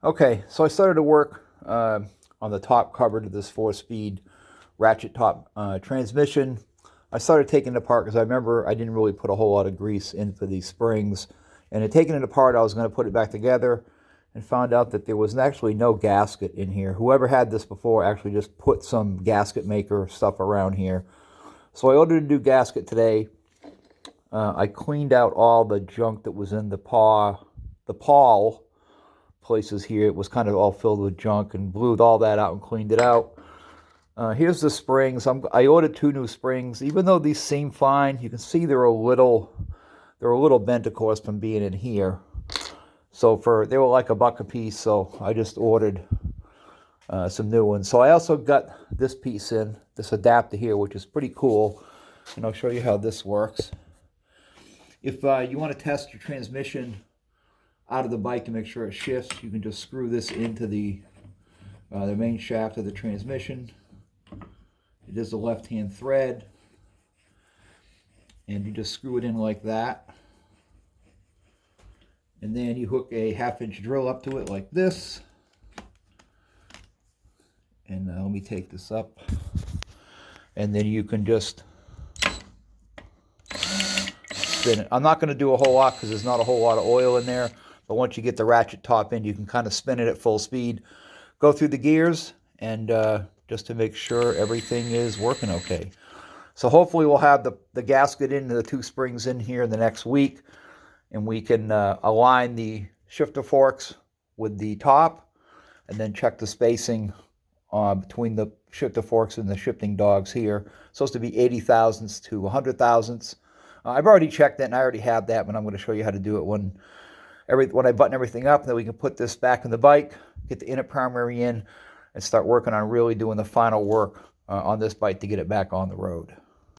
Okay, so I started to work on the top cover to this 4-speed ratchet top transmission. I started taking it apart because I remember I didn't really put a whole lot of grease in for these springs. And in taking it apart, I was going to put it back together and found out that there was actually no gasket in here. Whoever had this before actually just put some gasket maker stuff around here. So I ordered a new gasket today. I cleaned out all the junk that was in the pawl places here. It was kind of all filled with junk, and blew all that out and cleaned it out. Here's the springs. I ordered 2 new springs. Even though these seem fine, you can see they're a little bent, of course, from being in here. So they were like $1 a piece, so I just ordered some new ones. So I also got this piece in, this adapter here, which is pretty cool, and I'll show you how this works. If you want to test your transmission out of the bike to make sure it shifts, you can just screw this into the main shaft of the transmission. It is the left-hand thread, and you just screw it in like that. And then you hook a 1/2-inch drill up to it like this. And let me take this up. And then you can just spin it. I'm not going to do a whole lot because there's not a whole lot of oil in there. But once you get the ratchet top in, you can kind of spin it at full speed. Go through the gears and just to make sure everything is working okay. So hopefully we'll have the gasket in, the 2 springs in here in the next week. And we can align the shifter forks with the top and then check the spacing between the shifter forks and the shifting dogs here. It's supposed to be 80 thousandths to 100 thousandths. I've already checked that and I already have that, but I'm going to show you how to do it when I button everything up. Then we can put this back in the bike, get the inner primary in, and start working on really doing the final work on this bike to get it back on the road.